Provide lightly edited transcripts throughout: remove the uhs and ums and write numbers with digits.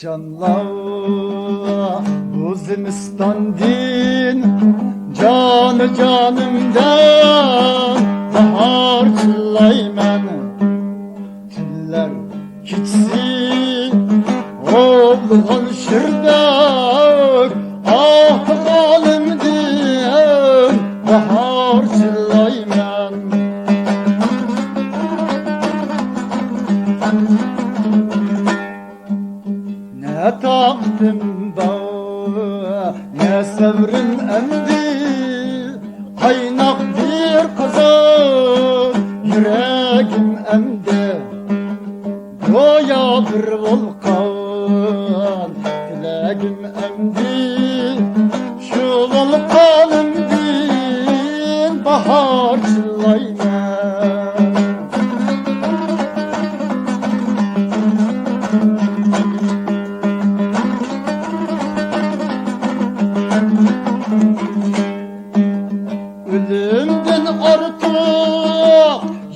Canlar bu zimistan din canı canımdan bahar çıllayman tiller gitsin oğlan şırdak ah halimden bahar çıllayman ne taktım da ne sevrim emdi kaynak bir kazan yüreğim emdi goya bir volkan dilegim emdi şu volkanımdin bahar çıllayman ölümden artık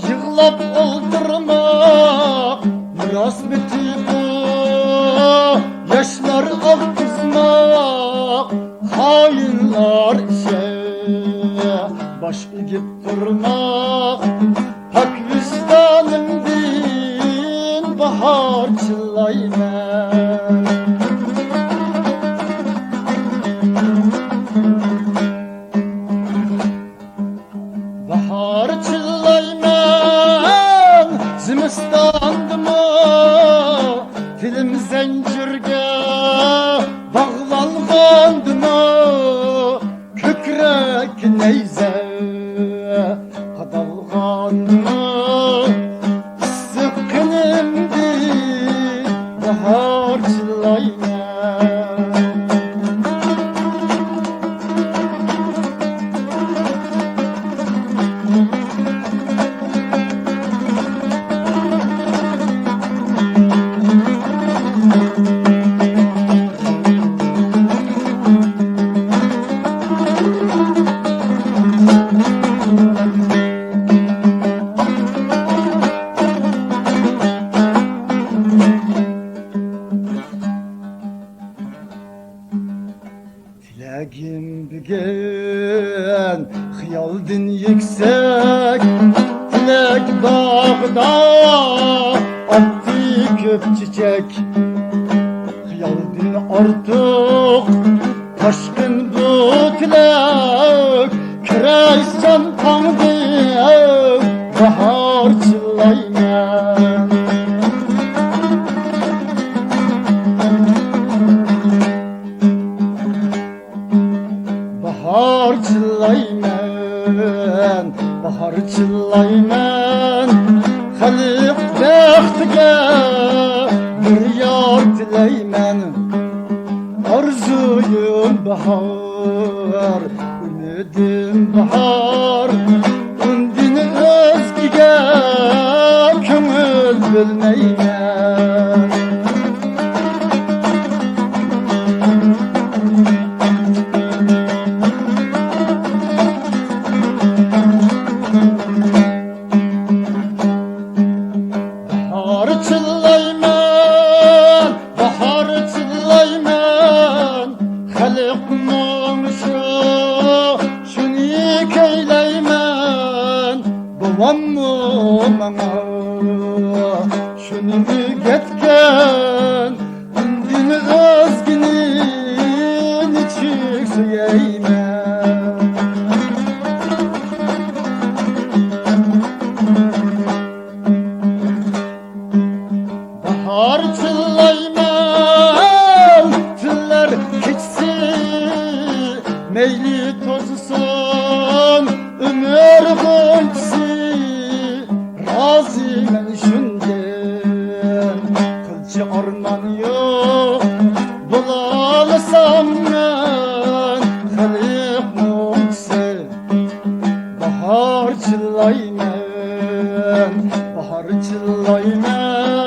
yığlap oldurmak miras biti bu yaşlar aktızmak hainler işe baş egip durmak hak vicdanımdin bahar çıllayman bahar çıllayman zimistandıma dilim zincirge bağlangandıma kökrek neyze kadalgandıma sıkkınımdı bahar çıllayman Dilegim bügen, hıyaldin yüksek Dilek dağda attı köp çiçek Hıyaldin artık taşkın bu dilek Küreşcan kandı bahar çıllayman bahar çıllayman, bahar çıllayman Halik bəxtige bir yar dileyman Arzuyum bahar, ümidim bahar Undin özgige köngül bilmeyman bahar çıllayman, bahar çıllayman Halik mumşu şuni keyleyman Babam mumana şuni getken Undin özginin içik suyeyman bahar çıllayman tiller keçsin meyli tozsun ömür gonçsi razı men şünden hiç arman yok. Bulalısam ben Halık muhse bahar çıllaymen, bahar çıllaymen.